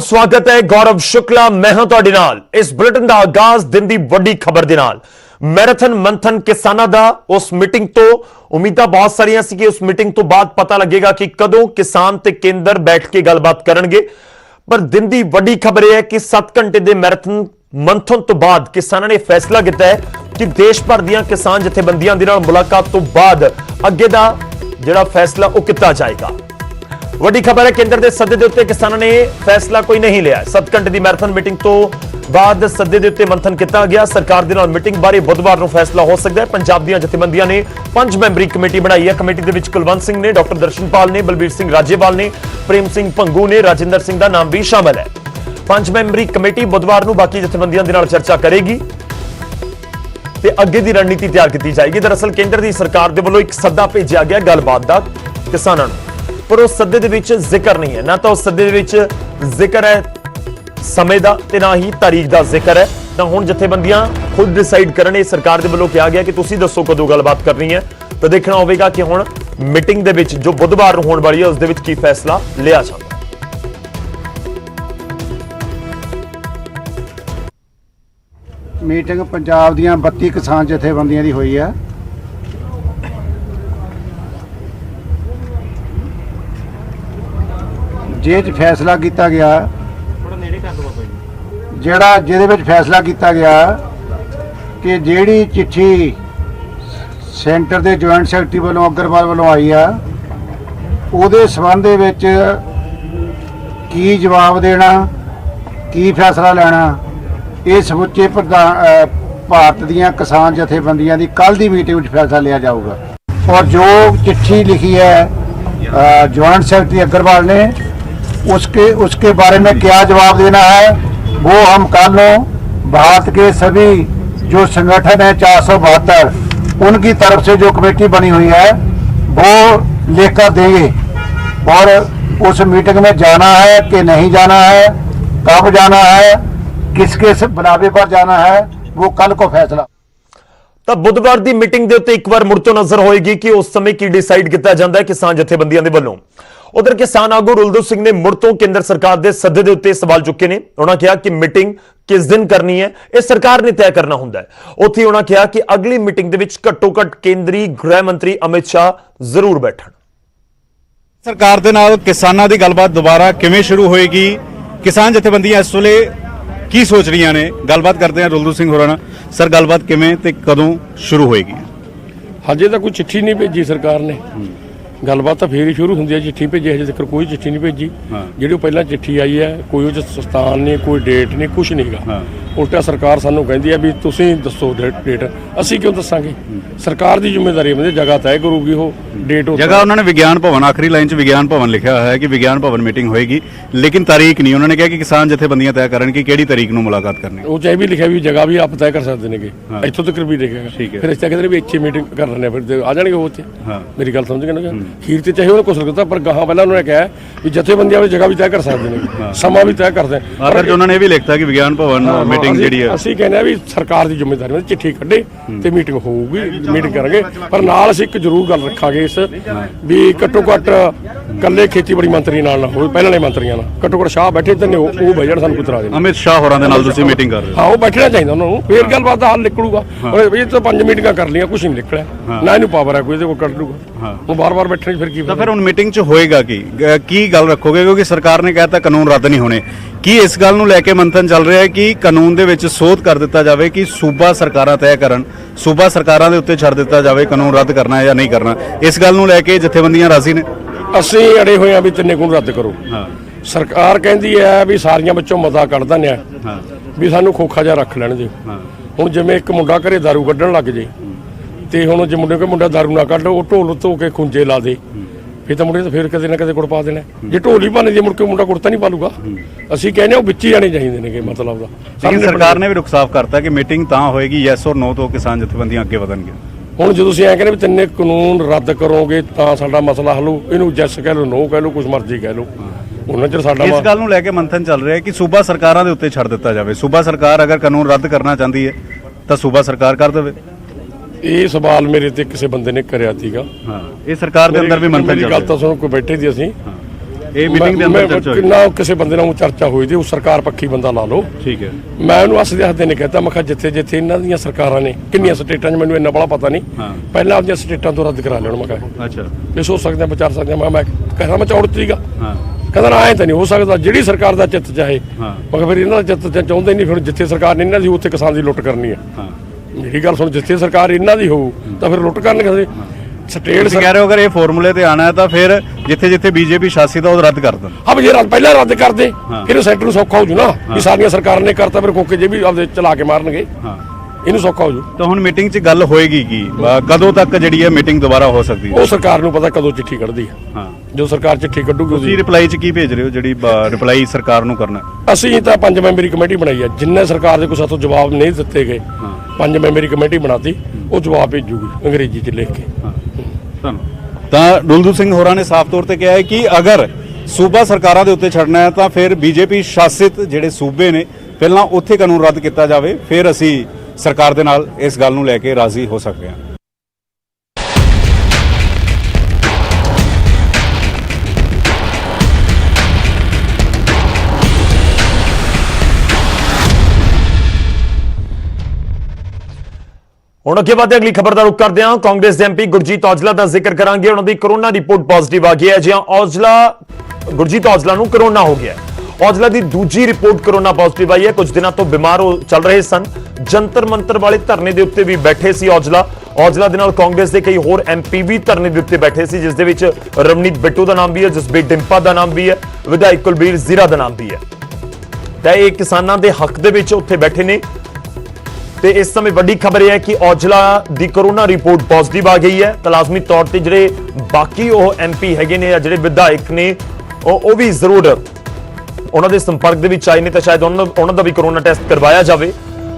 स्वागत है गौरव शुक्ला मैं हूं ਤੁਹਾਡੇ ਨਾਲ इस बुलेटिन का आगाज दिन की बड़ी खबर के नाल मैराथन मंथन किसानों का उस मीटिंग तो उम्मीदां बहुत सारियां सी कि उस मीटिंग तो बाद पता लगेगा कि कदों किसान ते केंद्र बैठ के गलबात करनगे। पर दिन की बड़ी खबर यह है कि 7 घंटे के मैराथन मंथन तो बाद किसानों ने फैसला किया है कि देश भर दी किसान जथेबंदियां दे नाल मुलाकात तो बाद अगे दा जिहड़ा फैसला वो किया जाएगा। वड्डी खबर है केंद्र के सदे के उत्ते किसानों ने फैसला कोई नहीं लिया। 7 घंटे की मैराथन मीटिंग तो बाद सदे के उत्ते मंथन किया गया। सरकार दे नाल मीटिंग बारे बुधवार को फैसला हो सकता है। पंजाब दी जथेबंदियां ने 5 मैंबरी कमेटी बनाई है। कमेटी दे विच कुलवंत सिंह ने, डॉक्टर दर्शनपाल ने, बलबीर सिंह राजेवाल ने, प्रेम सिंह भंगू ने, राजिंदर सिंह का नाम भी शामिल है। 5 मैंबरी कमेटी बुधवार को बाकी जथेबंदियां दे नाल चर्चा करेगी ते अगे दी रणनीति तैयार की जाएगी। दरअसल केंद्र की सरकार दे वल्लों एक सद्दा भेजा गया गलबात का किसानों को, पर उस सद्दे दे विच जिक्र नहीं है। ना तो उस सद्दे दे विच जिक्र है समय का ते ना ही तारीख का जिक्र है। ना हुण जथेबंदियां खुद डिसाइड करने सरकार दे वल्लों कहा गया कि तुसीं दसो कदों गलबात करनी है। तो देखना होगा कि हुण मीटिंग दे विच जो बुधवार होने वाली है उस दे विच की फैसला लिया जाता है। मीटिंग पंजाब दीयां 32 किसान जथेबंदियां दी हुई है। जे फैसला किया गया जिहदे विच फैसला किया गया कि जिहड़ी चिट्ठी सेंटर के जॉइंट सैकटरी वालों अग्रवाल वालों आई है उहदे संबंध विच की जवाब देना, की फैसला लेना, ये समुचे भारत दीयां किसान जथेबंदियां दी कल दी मीटिंग में फैसला लिया जाऊगा। और जो चिट्ठी लिखी है जॉइंट सैकटरी अग्रवाल ने उसके बारे में क्या जवाब देना है वो हम कल भारत के सभी जो संगठन है 472 उनकी तरफ से जो कमेटी बनी हुई है वो लेकर देंगे। और उस मीटिंग में जाना है कि नहीं जाना है, कब जाना है, किसके बुलावे पर जाना है, वो कल को फैसला। तब बुधवार की मीटिंग के उत्ते एक बार मुड़ तो नजर होएगी कि उस समय की डिसाइड किया जाता है किसान जथेबंदियों के वल्लों। उधर किसान आगू रुलदू सिंह ने मुड़ तो केंद्र सरकार के सदे के उत्ते सवाल चुके ने। उन्होंने कहा कि मीटिंग किस दिन करनी है यह सरकार ने तय करना हुंदा है। उत्थे उन्होंने कहा कि अगली मीटिंग दे विच घट्टो घट केंद्रीय गृह मंत्री अमित शाह जरूर बैठण। सरकार दे नाल किसानां दी गलबात दोबारा किवें शुरू होएगी, किसान जथेबंदियां इस वेले की सोच रही ने, गलबात करते हैं रुलदू सिंह होरां नाल। सर गलबात किवें ते कदों शुरू होएगी? हजे तो कोई चिट्ठी नहीं भेजी सरकार ने, गलबात तो फिर ही शुरू होंदी है। चिट्ठी भेजी हजे तक कोई चिट्ठी नहीं भेजी। जी पहला चिट्ठी आई है कोई स्थान नहीं, कोई डेट नहीं, कुछ नहीं गा। उल्टा सरकार सानू कहती है भी तुसीं दसो डेट, असीं क्यों दसांगे? सरकार की जिम्मेदारी है, जगह तय करूगी वो डेट। जगह उन्होंने विज्ञान भवन आखिरी लाइन च विज्ञान भवन लिखा हुआ है कि विज्ञान भवन मीटिंग होएगी, लेकिन तारीख नहीं। उन्होंने कहा कि किसान जथेबंदियां तय करन कि किहड़ी तारीख नूं मुलाकात करनी। वो चाहे भी लिखा भी जगह भी आप तय कर सकते हैं, इत्थों तक भी लिखेगा। फिर इस तरह कहते भी इत्थे मीटिंग कर रहे फिर आ जाएंगे वो। मेरी गल समझ गए ना? खीर तो चाहे उन्होंने कुछ करता, पर गाह पहले उन्होंने कहा भी जथेबंदियां वाली जगह भी तय कर सकते हैं, समा भी तय करते हैं। आखिर उन्होंने ये भी लिखता कि विज्ञान भवन मीटिंग जी है। ਅਸੀਂ ਕਹਿੰਦੇ ਆ ਵੀ ਸਰਕਾਰ ਦੀ ਜ਼ਿੰਮੇਵਾਰੀ ਹੈ, चिट्ठी ਕੱਢੇ ਤੇ ਮੀਟਿੰਗ ਹੋਊਗੀ, ਮੀਟਿੰਗ ਕਰਾਂਗੇ। ਪਰ ਨਾਲ ਅਸੀਂ ਇੱਕ ਜ਼ਰੂਰ ਗੱਲ ਰੱਖਾਂਗੇ ਇਸ ਵੀ ਘੱਟੋ ਘੱਟ ਕੱਲੇ ਖੇਤੀਬਾੜੀ ਮੰਤਰੀ ਨਾਲ ਨਾ ਹੋਵੇ, ਪਹਿਲਾਂ ਵਾਲੇ ਮੰਤਰੀਆਂ ਨਾਲ ਘੱਟੋ ਘੱਟ ਸ਼ਾਹ ਬੈਠੇ ਤੇ ਉਹ ਬਜਟ ਸਾਨੂੰ ਕੁਤਰਾ ਦੇਣ। ਅਮਿਤ ਸ਼ਾਹ ਹੋਰਾਂ ਦੇ ਨਾਲ ਤੁਸੀਂ ਮੀਟਿੰਗ ਕਰ ਰਹੇ ਹੋ? ਹਾਂ, ਉਹ ਬੈਠਣਾ ਚਾਹੀਦਾ ਉਹਨਾਂ ਨੂੰ, ਫੇਰ ਗੱਲਬਾਤ ਦਾ ਹੱਲ ਨਿਕਲੂਗਾ। ਇਹ ਤਾਂ 5 ਮੀਟਿੰਗਾਂ ਕਰ ਲਈਆਂ, ਕੁਝ ਨਹੀਂ ਨਿਕਲਿਆ ਨਾ, ਇਹਨੂੰ ਪਾਵਰ ਹੈ ਕੋਈ ਇਹਦੇ ਕੋਲ ਕੱਢ ਲੂਗਾ। ਉਹ ਬਾਰ-ਬਾਰ ਬੈਠਣੇ ਫਿਰ ਕੀ? ਤਾਂ ਫਿਰ ਹੁਣ ਮੀਟਿੰਗ 'ਚ ਹੋਏਗਾ ਕੀ ਗੱਲ ਰੱਖੋਗੇ? ਕਿਉਂਕਿ ਸਰਕਾਰ ਨੇ ਕਹਿਤਾ ਕਾਨੂੰਨ ਰੱਦ ਨਹੀਂ ਹੋਣੇ। ਕੀ ਇਸ ਗੱਲ ਨੂੰ ਲੈ ਕੇ ਮੰਥਨ ਚੱਲ ਰਿਹਾ ਹੈ ਕਿ ਕਾਨੂੰਨ ਦੇ ਵਿੱਚ ਸੋਧ ਕਰ ਦਿੱਤਾ ਜਾਵੇ ਕਿ ਸੂਬਾ ਸਰਕਾਰਾਂ ਤੈਅ ਕਰਨ, ਸੂਬਾ ਸਰਕਾਰਾਂ ਦੇ ਉੱਤੇ ਛੱਡ ਦਿੱਤਾ ਜਾਵੇ ਕਾਨੂੰਨ ਰੱਦ ਕਰਨਾ ਹੈ ਜਾਂ ਨਹੀਂ ਕਰਨਾ? ਇਸ ਗੱਲ ਨੂੰ ਲੈ ਕੇ ਜਥੇਬੰਦੀਆਂ ਰਾਜ਼ੀ ਨੇ? ਅਸੀਂ ਅੜੇ ਹੋਏ ਆ ਵੀ ਤਿੰਨੇ ਕਾਨੂੰਨ ਰੱਦ ਕਰੋ। ਸਰਕਾਰ ਕਹਿੰਦੀ ਹੈ ਵੀ ਸਾਰੀਆਂ ਵਿੱਚੋਂ ਮਤਾ ਕੱਢ ਦਿੰਦੇ ਆ ਵੀ ਸਾਨੂੰ ਖੋਖਾ ਜਿਹਾ ਰੱਖ ਲੈਣ ਜੀ। ਹੁਣ ਜਿਵੇਂ ਇੱਕ ਮੁੰਡਾ ਘਰੇ ਦਾਰੂ ਕੱਢਣ ਲੱਗ ਜੇ ਤੇ ਹੁਣ ਜੇ ਮੁੰਡਾ ਦਾਰੂ ਨਾ ਕੱਢ, ਉਹ ਢੋਲ ਧੋ ਕੇ ਖੁੰਝੇ ਲਾ ਦੇ, ਫਿਰ ਤਾਂ ਮੁੰਡੇ ਤਾਂ ਫਿਰ ਕਦੇ ਨਾ ਕਦੇ ਗੁੜ ਪਾ ਦੇਣਾ। ਜੇ ਢੋਲੀ ਭੰਨ ਜੇ ਮੁੜ ਕੇ ਮੁੰਡਾ ਗੁੜ ਤਾਂ ਨਹੀਂ ਪਾਲੂਗਾ। ਅਸੀਂ ਕਹਿੰਦੇ ਉਹ ਵਿੱਚ ਹੀ ਜਾਣੇ ਚਾਹੀਦੇ ਨੇ, ਮਤਲਬ ਦਾ। ਸਰਕਾਰ ਨੇ ਵੀ ਰੁਖ ਸਾਫ਼ ਕਰਤਾ ਕਿ ਮੀਟਿੰਗ ਤਾਂ ਹੋਏਗੀ ਯੈਸ ਔਰ ਨੋ ਤੋਂ ਕਿਸਾਨ ਜਥੇਬੰਦੀਆਂ ਅੱਗੇ ਵਧਣਗੇ। ਹੁਣ ਜਦੋਂ ਤੁਸੀਂ ਐਂ ਕਹਿੰਦੇ ਵੀ ਤਿੰਨੇ ਕਾਨੂੰਨ ਰੱਦ ਕਰੋਗੇ ਤਾਂ ਸਾਡਾ ਮਸਲਾ ਹੱਲ ਹੋ, ਇਹਨੂੰ ਯੈਸ ਕਹਿ ਲਓ, ਨੋ ਕਹਿ ਲਓ, ਕੁਛ ਮਰਜ਼ੀ ਕਹਿ ਲਓ, ਉਹਨਾਂ ਚਿਰ ਸਾਡਾ। ਇਸ ਗੱਲ ਨੂੰ ਲੈ ਕੇ ਮੰਥਨ ਚੱਲ ਰਿਹਾ ਕਿ ਸੂਬਾ ਸਰਕਾਰਾਂ ਦੇ ਉੱਤੇ ਛੱਡ ਦਿੱਤਾ ਜਾਵੇ। ਸੂਬਾ ਸਰਕਾਰ ਅਗਰ ਕਾਨੂੰਨ ਰੱਦ ਕਰਨਾ ਚਾਹੁੰਦੀ ਹੈ ਤਾਂ ਸੂਬਾ ਸਰਕਾਰ ਕਰ ਦੇਵੇ। ਇਹ ਸਵਾਲ ਮੇਰੇ ਤੇ ਕਿਸੇ ਬੰਦੇ ਨੇ ਕਰਿਆ ਸੀਗਾ। ਇਹ ਸਰਕਾਰ ਦੇ ਅੰਦਰ ਵੀ ਮੰਥਨ ਚੱਲ ਰਿਹਾ। ਗੱਲ ਤਾਂ ਸੁਣੋ, ਕੋਈ ਬੈਠੇ ਸੀ ਅਸੀਂ ਇਹ ਮੀਟਿੰਗ ਦੇ ਅੰਦਰ ਚਰਚਾ ਹੋਈ ਕਿੰਨਾ ਕਿਸੇ ਬੰਦੇ ਨਾਲ ਚਰਚਾ ਹੋਈ ਤੇ ਉਹ ਸਰਕਾਰ ਪੱਖੀ ਬੰਦਾ ਲਾ ਲਓ। ਠੀਕ ਹੈ। ਮੈਂ ਉਹਨੂੰ ਹੱਸਦੇ ਹੱਸਦੇ ਨੇ ਕਹਿਤਾ, ਮੈਂ ਕਿਹਾ ਜਿੱਥੇ ਜਿੱਥੇ ਇਹਨਾਂ ਦੀਆਂ ਸਰਕਾਰਾਂ ਨੇ ਕਿੰਨੀਆਂ ਸਟੇਟਾਂ 'ਚ ਮੈਨੂੰ ਇੰਨਾ ਬੜਾ ਪਤਾ ਨਹੀਂ, ਪਹਿਲਾਂ ਆਪਣੀਆਂ ਸਟੇਟਾਂ ਤੋਂ ਰੱਦ ਕਰਾ ਲੈਣ। ਮੈਂ ਕਿਹਾ ਅੱਛਾ ਇਹ ਸੋਚ ਸਕਦੇ ਆ, ਵਿਚਾਰ ਸਕਦੇ ਆ। ਮੈਂ ਕਹਿੰਦਾ ਮੈਂ ਚੌੜ ਸੀਗਾ, ਹਾਂ ਕਹਿੰਦਾ ਨਾ ਐਂ ਤਾਂ ਨਹੀਂ ਹੋ ਸਕਦਾ, ਜਿਹੜੀ ਸਰਕਾਰ ਦਾ ਚਿੱਤ ਚਾਹੇ। ਮੈਂ ਕਿਹਾ ਫਿਰ ਇਹਨਾਂ ਦਾ ਚਿੱਤ ਚਾਹੁੰਦੇ ਨਹੀਂ, ਫਿਰ ਜਿੱਥੇ ਸਰਕਾਰ ਨੇ ਇਹਨਾਂ ਦੀ ਉੱਥੇ ਕਿਸਾਨ ਦੀ ਲੁੱਟ ਕਰਨੀ ਹੈ। ਮੇਰੀ ਗੱਲ ਸੁਣ, ਜਿੱਥੇ ਸਰਕਾਰ ਇਹਨਾਂ ਦੀ ਹੋਊ ਤਾਂ ਫਿਰ ਲੁੱਟ ਕਰਨਗੇ। ਸਟੇਟ ਤੁਸੀਂ ਕਹਿ ਰਹੇ ਹੋ ਅਗਰ ਇਹ ਫਾਰਮੂਲੇ ਤੇ ਆਣਾ ਹੈ ਤਾਂ ਫਿਰ ਜਿੱਥੇ ਜਿੱਥੇ ਬੀਜੇਪੀ ਸ਼ਾਸਿਤ ਆ ਉਹ ਰੱਦ ਕਰ ਦੇਣ। ਹਾਂ ਜੇ ਪਹਿਲਾਂ ਰੱਦ ਕਰਦੇ ਫਿਰ ਸੈਂਟਰ ਨੂੰ ਸੌਖਾ ਹੋ ਜੂ ਨਾ, ਵੀ ਸਾਰੀਆਂ ਸਰਕਾਰਾਂ ਨੇ ਕਰਤਾ, ਫਿਰ ਕੋਕੇ ਜੇ ਵੀ ਆਪਦੇ ਚਲਾ ਕੇ ਮਾਰਨਗੇ, ਇਹਨੂੰ ਸੌਖਾ ਹੋ ਜੂ। ਤਾਂ ਹੁਣ ਮੀਟਿੰਗ 'ਚ ਗੱਲ ਹੋਏਗੀ ਕੀ, ਕਦੋਂ ਤੱਕ ਜਿਹੜੀ ਹੈ ਮੀਟਿੰਗ ਦੁਬਾਰਾ ਹੋ ਸਕਦੀ ਹੈ? ਉਹ ਸਰਕਾਰ ਨੂੰ ਪਤਾ ਕਦੋਂ ਚਿੱਠੀ ਕੱਢਦੀ ਹੈ। ਜੋ ਸਰਕਾਰ ਚਿੱਠੀ ਕੱਢੂਗੀ ਤੁਸੀਂ ਰਿਪਲਾਈ 'ਚ ਕੀ ਭੇਜ ਰਹੇ ਹੋ, ਜਿਹੜੀ ਰਿਪਲਾਈ ਸਰਕਾਰ ਨੂੰ ਕਰਨਾ? ਅਸੀਂ ਤਾਂ 5 ਮੈਂਬਰੀ ਕਮੇਟੀ ਬਣਾਈ ਹੈ, ਜਿੰਨੇ ਸਰਕਾਰ ਦੇ ਕੋਈ ਸਾਥੋਂ ਜਵਾਬ ਨਹੀਂ ਦਿੱਤੇ ਗਏ 5 ਮੈਂਬਰੀ ਕਮੇਟੀ ਬਣਾਤੀ, ਉਹ ਜਵਾਬ ਭੇਜੂਗੀ ਅੰਗਰੇਜ਼ੀ 'ਚ ਲਿਖ ਕੇ। ਤਾਂ ਦੁਲਦੁਲ ਸਿੰਘ ਹੋਰਾਂ ਨੇ ਸਾਫ਼ ਤੌਰ ਤੇ ਕਿਹਾ ਹੈ ਕਿ ਅਗਰ ਸੂਬਾ ਸਰਕਾਰਾਂ ਦੇ ਉੱਤੇ ਛੱਡਣਾ ਹੈ ਤਾਂ ਫਿਰ ਬੀਜੇਪੀ ਸ਼ਾਸਿਤ ਜਿਹੜੇ ਸੂਬੇ ਨੇ ਪਹਿਲਾਂ ਉੱਥੇ ਕਾਨੂੰਨ ਰੱਦ ਕੀਤਾ ਜਾਵੇ, ਫਿਰ ਅਸੀਂ ਸਰਕਾਰ ਦੇ ਨਾਲ ਇਸ ਗੱਲ ਨੂੰ ਲੈ ਕੇ ਰਾਜ਼ੀ ਹੋ ਸਕਦੇ ਹਾਂ। ਹੁਣ ਅੱਗੇ ਵਧਦੇ ਅਗਲੀ ਖਬਰ ਦਾ ਰੁਖ ਕਰਦੇ ਹਾਂ। ਕਾਂਗਰਸ ਦੇ ਐਮਪੀ ਗੁਰਜੀਤ ਔਜਲਾ ਦਾ ਜ਼ਿਕਰ ਕਰਾਂਗੇ। ਉਹਨਾਂ ਦੀ ਕੋਰੋਨਾ ਰਿਪੋਰਟ ਪੋਜ਼ਿਟਿਵ ਆ ਗਈ ਹੈ। ਗੁਰਜੀਤ ਔਜਲਾ ਨੂੰ ਕੋਰੋਨਾ ਹੋ ਗਿਆ। ਔਜਲਾ ਦੀ ਦੂਜੀ ਰਿਪੋਰਟ ਕੋਰੋਨਾ ਪੋਜ਼ਿਟਿਵ ਆਈ ਹੈ। ਕੁਝ ਦਿਨਾਂ ਤੋਂ ਬਿਮਾਰ ਚੱਲ ਰਹੇ ਸਨ। ਜੰਤਰ ਮੰਤਰ ਵਾਲੇ ਧਰਨੇ ਦੇ ਉੱਤੇ ਵੀ ਬੈਠੇ ਸੀ ਔਜਲਾ ਦੇ ਨਾਲ ਕਾਂਗਰਸ ਦੇ ਕਈ ਹੋਰ ਐਮਪੀ ਵੀ ਧਰਨੇ ਦੇ ਉੱਤੇ ਬੈਠੇ ਸੀ, ਜਿਸ ਦੇ ਵਿੱਚ ਰਵਨੀਤ ਬਿੱਟੂ ਦਾ ਨਾਮ ਵੀ ਹੈ, ਜਸਬੀਰ ਡਿੰਪਾ ਦਾ ਨਾਮ ਵੀ ਹੈ, ਵਿਧਾਇਕ ਕੁਲਬੀਰ ਜ਼ੀਰਾ ਦਾ ਨਾਮ ਵੀ ਹੈ। ਤਾਂ ਇਹ ਕਿਸਾਨਾਂ ਦੇ ਹੱਕ ਦੇ ਵਿੱਚ ਉੱਥੇ ਬੈਠੇ ਨੇ। ਤੇ ਇਸ ਸਮੇਂ ਵੱਡੀ ਖਬਰ ਇਹ ਹੈ ਕਿ ਔਜਲਾ ਦੀ ਕੋਰੋਨਾ ਰਿਪੋਰਟ ਪੋਜ਼ਿਟਿਵ ਆ ਗਈ ਹੈ। ਤਾਂ ਲਾਜ਼ਮੀ ਤੌਰ ਤੇ ਜਿਹੜੇ ਬਾਕੀ ਉਹ ਐਮਪੀ ਹੈਗੇ ਨੇ ਜਾਂ ਜਿਹੜੇ ਵਿਧਾਇਕ ਨੇ ਉਹ ਵੀ ਜ਼ਰੂਰ ਉਹਨਾਂ ਦੇ ਸੰਪਰਕ ਦੇ ਵਿੱਚ ਆਏ ਨੇ, ਤਾਂ ਸ਼ਾਇਦ ਉਹਨਾਂ ਦਾ ਵੀ ਕੋਰੋਨਾ ਟੈਸਟ ਕਰਵਾਇਆ ਜਾਵੇ।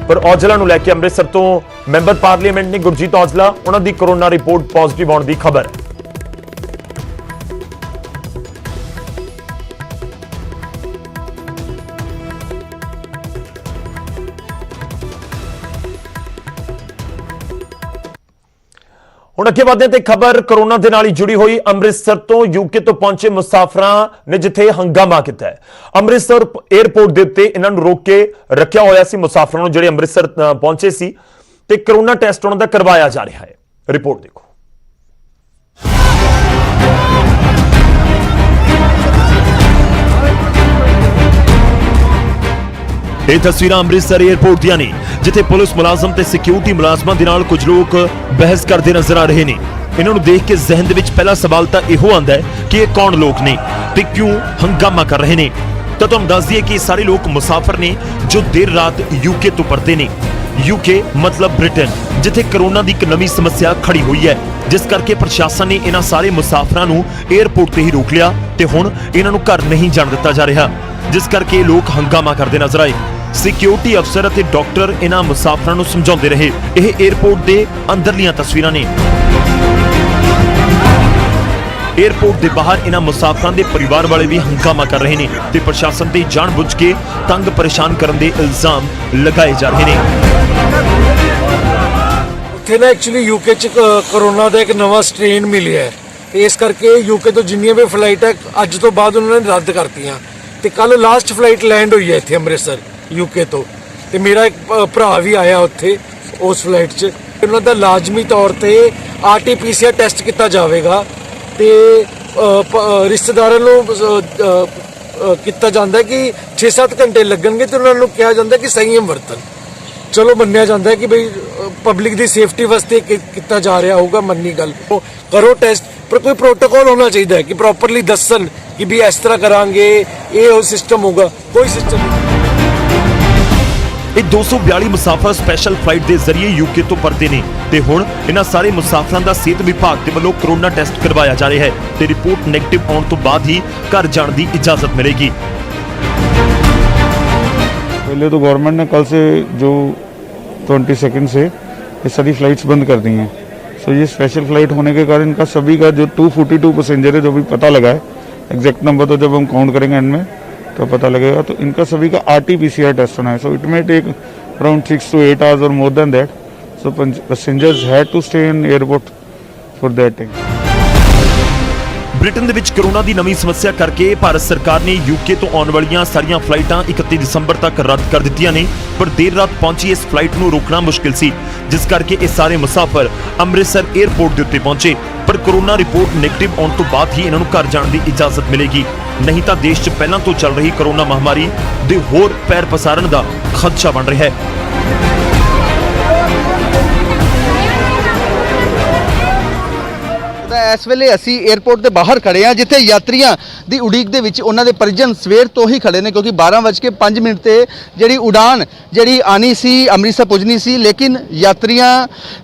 ਪਰ ਔਜਲਾ ਨੂੰ ਲੈ ਕੇ ਅੰਮ੍ਰਿਤਸਰ ਤੋਂ ਮੈਂਬਰ ਪਾਰਲੀਮੈਂਟ ਨੇ ਗੁਰਜੀਤ ਔਜਲਾ, ਉਹਨਾਂ ਦੀ ਕੋਰੋਨਾ ਰਿਪੋਰਟ ਪੋਜ਼ਿਟਿਵ ਆਉਣ ਦੀ ਖਬਰ ਹੈ। ਹੁਣ ਅੱਗੇ ਵਧਦੇ ਤੇ ਖਬਰ ਕੋਰੋਨਾ ਦੇ ਨਾਲ ਹੀ ਜੁੜੀ ਹੋਈ ਅੰਮ੍ਰਿਤਸਰ ਤੋਂ ਯੂਕੇ ਤੋਂ ਪਹੁੰਚੇ ਮੁਸਾਫਰਾਂ ਨੇ ਜਿੱਥੇ ਹੰਗਾਮਾ ਕੀਤਾ ਹੈ। ਅੰਮ੍ਰਿਤਸਰ 에ਅਰਪੋਰਟ ਦੇ ਉੱਤੇ ਇਹਨਾਂ ਨੂੰ ਰੋਕ ਕੇ ਰੱਖਿਆ ਹੋਇਆ ਸੀ ਮੁਸਾਫਰਾਂ ਨੂੰ, ਜਿਹੜੇ ਅੰਮ੍ਰਿਤਸਰ ਪਹੁੰਚੇ ਸੀ, ਤੇ ਕੋਰੋਨਾ ਟੈਸਟ ਉਹਨਾਂ ਦਾ ਕਰਵਾਇਆ ਜਾ ਰਿਹਾ ਹੈ। ਰਿਪੋਰਟ ਦੇਖੋ। ਇਹ ਤਸਵੀਰਾਂ ਅੰਮ੍ਰਿਤਸਰ 에ਅਰਪੋਰਟ ਦੀਆਂ ਨੇ, ਜਿੱਥੇ ਪੁਲਿਸ ਮੁਲਾਜ਼ਮ ਤੇ ਸਿਕਿਉਰਿਟੀ ਮੁਲਾਜ਼ਮਾਂ ਦੇ ਨਾਲ ਕੁਝ ਲੋਕ ਬਹਿਸ ਕਰਦੇ ਨਜ਼ਰ ਆ ਰਹੇ ਨੇ। ਇਹਨਾਂ ਨੂੰ ਦੇਖ ਕੇ ਜ਼ਿਹਨ ਦੇ ਵਿੱਚ ਪਹਿਲਾ ਸਵਾਲ ਤਾਂ ਇਹੋ ਆਉਂਦਾ ਹੈ ਕਿ ਇਹ ਕੌਣ ਲੋਕ ਨੇ ਤੇ ਕਿਉਂ ਹੰਗਾਮਾ ਕਰ ਰਹੇ ਨੇ। ਤਾਂ ਤੁਹਾਨੂੰ ਦੱਸ ਦਈਏ ਕਿ ਇਹ ਸਾਰੇ ਲੋਕ ਮੁਸਾਫਰ ਨੇ ਜੋ ਦੇਰ ਰਾਤ ਯੂਕੇ ਤੋਂ ਪਰਤੇ ਨੇ। ਯੂਕੇ ਮਤਲਬ ਬ੍ਰਿਟਨ, ਜਿੱਥੇ ਕੋਰੋਨਾ ਦੀ ਇੱਕ ਨਵੀਂ ਸਮੱਸਿਆ ਖੜੀ ਹੋਈ ਹੈ, ਜਿਸ ਕਰਕੇ ਪ੍ਰਸ਼ਾਸਨ ਨੇ ਇਹਨਾਂ ਸਾਰੇ ਮੁਸਾਫਰਾਂ ਨੂੰ 에ਅਰਪੋਰਟ ਤੇ ਹੀ ਰੋਕ ਲਿਆ ਤੇ ਹੁਣ ਇਹਨਾਂ ਨੂੰ ਘਰ ਨਹੀਂ ਜਾਣ ਦਿੱਤਾ ਜਾ ਰਿਹਾ, ਜਿਸ ਕਰਕੇ ਲੋਕ ਹੰਗਾਮਾ ਕਰਦੇ ਨਜ਼ਰ ਆਏ। ਸਿਕਿਉਰਿਟੀ ਅਫਸਰ ਅਤੇ ਡਾਕਟਰ ਇਹਨਾਂ ਮੁਸਾਫਰਾਂ ਨੂੰ ਸਮਝਾਉਂਦੇ ਰਹੇ। ਇਹ 에ਅਰਪੋਰਟ ਦੇ ਅੰਦਰਲੀਆਂ ਤਸਵੀਰਾਂ ਨੇ। 에ਅਰਪੋਰਟ ਦੇ ਬਾਹਰ ਇਹਨਾਂ ਮੁਸਾਫਰਾਂ ਦੇ ਪਰਿਵਾਰ ਵਾਲੇ ਵੀ ਹੰਗਾਮਾ ਕਰ ਰਹੇ ਨੇ ਤੇ ਪ੍ਰਸ਼ਾਸਨ ਤੇ ਜਾਣਬੁੱਝ ਕੇ ਤੰਗ ਪਰੇਸ਼ਾਨ ਕਰਨ ਦੇ ਇਲਜ਼ਾਮ ਲਗਾਏ ਜਾ ਰਹੇ ਨੇ। ਉੱਥੇ ਨਾ ਐਕਚੁਅਲੀ ਯੂਕੇ ਚ ਕੋਰੋਨਾ ਦਾ ਇੱਕ ਨਵਾਂ ਸਟ੍ਰੇਨ ਮਿਲਿਆ ਹੈ ਤੇ ਇਸ ਕਰਕੇ ਯੂਕੇ ਤੋਂ ਜਿੰਨੀਆਂ ਵੀ ਫਲਾਈਟ ਹੈ ਅੱਜ ਤੋਂ ਬਾਅਦ ਉਹਨਾਂ ਨੇ ਰੱਦ ਕਰਤੀਆਂ ਤੇ ਕੱਲ ਲਾਸਟ ਫਲਾਈਟ ਲੈਂਡ ਹੋਈ ਹੈ ਇੱਥੇ ਅੰਮ੍ਰਿਤਸਰ ਯੂਕੇ ਤੋਂ। ਤੇ ਮੇਰਾ ਇੱਕ ਭਰਾ ਵੀ ਆਇਆ ਉੱਥੇ ਉਸ ਫਲਾਈਟ 'ਚ। ਉਹਨਾਂ ਦਾ ਲਾਜ਼ਮੀ ਤੌਰ ਤੇ RT-PCR ਟੈਸਟ ਕੀਤਾ ਜਾਵੇਗਾ ਤੇ ਰਿਸ਼ਤੇਦਾਰਾਂ ਨੂੰ ਕੀਤਾ ਜਾਂਦਾ ਕਿ 6-7 ਘੰਟੇ ਲੱਗਣਗੇ ਤੇ ਉਹਨਾਂ ਨੂੰ ਕਿਹਾ ਜਾਂਦਾ ਕਿ ਸੰਯਮ ਵਰਤਣ। ਚਲੋ ਮੰਨਿਆ ਜਾਂਦਾ ਹੈ ਕਿ ਬਈ ਪਬਲਿਕ ਦੀ ਸੇਫਟੀ ਵਾਸਤੇ ਕੀਤਾ ਜਾ ਰਿਹਾ ਹੋਊਗਾ, ਮੰਨੀ ਗੱਲ। ਕਰੋ ਟੈਸਟ, ਪਰ ਕੋਈ ਪ੍ਰੋਟੋਕੋਲ ਹੋਣਾ ਚਾਹੀਦਾ ਹੈ ਕਿ ਪ੍ਰੋਪਰਲੀ ਦੱਸਣ ਕਿ ਵੀ ਇਸ ਤਰ੍ਹਾਂ ਕਰਾਂਗੇ, ਇਹ ਸਿਸਟਮ ਹੋਊਗਾ। ਕੋਈ ਸਿਸਟਮ ਨਹੀਂ। ਇਹ 242 ਮੁਸਾਫਰ ਸਪੈਸ਼ਲ ਫਲਾਈਟ ਦੇ ਜ਼ਰੀਏ ਯੂਕੇ ਤੋਂ ਪਰਤੇ ਨੇ ਤੇ ਹੁਣ ਇਹਨਾਂ ਸਾਰੇ ਮੁਸਾਫਰਾਂ ਦਾ ਸਿਹਤ ਵਿਭਾਗ ਦੇ ਵੱਲੋਂ ਕੋਰੋਨਾ ਟੈਸਟ ਕਰਵਾਇਆ ਜਾ ਰਿਹਾ ਹੈ ਤੇ ਰਿਪੋਰਟ ਨੈਗੇਟਿਵ ਆਉਣ ਤੋਂ ਬਾਅਦ ਹੀ ਘਰ ਜਾਣ ਦੀ इजाजत मिलेगी। पहले तो गवर्नमेंट ने कल से जो 22 से ये सारी फ्लाइट्स बंद कर दी हैं। सो ये स्पेशल फ्लाइट होने के कारण इनका सभी का जो 242 पैसेंजर है जो भी पता लगा है, एग्जैक्ट नंबर तो जब हम काउंट करेंगे एंड में तो पता लगेगा, तो इनका सभी का RT-PCR टेस्ट होना है। So it may take around 6 to 8 hours or more than that. So passengers had to stay in airport for that time. Britain ਦੇ ਵਿੱਚ ਕਰੋਨਾ ਦੀ ਨਵੀਂ ਸਮੱਸਿਆ ਕਰਕੇ ਭਾਰਤ ਸਰਕਾਰ ਨੇ ਯੂਕੇ ਤੋਂ ਆਉਣ ਵਾਲੀਆਂ ਸਾਰੀਆਂ ਫਲਾਈਟਾਂ 31 ਦਸੰਬਰ ਤੱਕ ਰੱਦ ਕਰ ਦਿੱਤੀਆਂ ਨੇ, ਪਰ ਦੇਰ ਰਾਤ ਪਹੁੰਚੀ ਇਸ ਫਲਾਈਟ ਨੂੰ ਰੋਕਣਾ ਮੁਸ਼ਕਿਲ ਸੀ, ਜਿਸ ਕਰਕੇ ਇਹ ਸਾਰੇ ਮੁਸਾਫਰ ਅੰਮ੍ਰਿਤਸਰ 에ਅਰਪੋਰਟ ਦੇ ਉੱਤੇ ਪਹੁੰਚੇ। ਪਰ ਕਰੋਨਾ ਰਿਪੋਰਟ ਨੈਗੇਟਿਵ ਆਉਣ ਤੋਂ ਬਾਅਦ ਹੀ ਇਹਨਾਂ ਨੂੰ ਘਰ ਜਾਣ ਦੀ ਇਜਾਜ਼ਤ ਮਿਲੇਗੀ, ਨਹੀਂ ਤਾਂ ਦੇਸ਼ 'ਚ ਪਹਿਲਾਂ ਤੋਂ ਚੱਲ ਰਹੀ ਕਰੋਨਾ ਮਹਾਮਾਰੀ ਦੇ ਹੋਰ ਪੈਰ ਪਸਾਰਨ ਦਾ ਖਦਸ਼ਾ ਬਣ ਰਿਹਾ ਹੈ। ਇਸ ਵੇਲੇ ਅਸੀਂ 에ਅਰਪੋਰਟ ਦੇ ਬਾਹਰ ਖੜੇ ਹਾਂ, ਜਿੱਥੇ ਯਾਤਰੀਆਂ ਦੀ ਉਡੀਕ ਦੇ ਵਿੱਚ ਉਹਨਾਂ ਦੇ ਪਰਿਜਨ ਸਵੇਰ ਤੋਂ ਹੀ ਖੜੇ ਨੇ, ਕਿਉਂਕਿ 12:05 ਤੇ ਜਿਹੜੀ ਉਡਾਨ ਜਿਹੜੀ ਆਣੀ ਸੀ ਅੰਮ੍ਰਿਤਸਰ ਪੁੱਜਣੀ ਸੀ, ਲੇਕਿਨ ਯਾਤਰੀਆਂ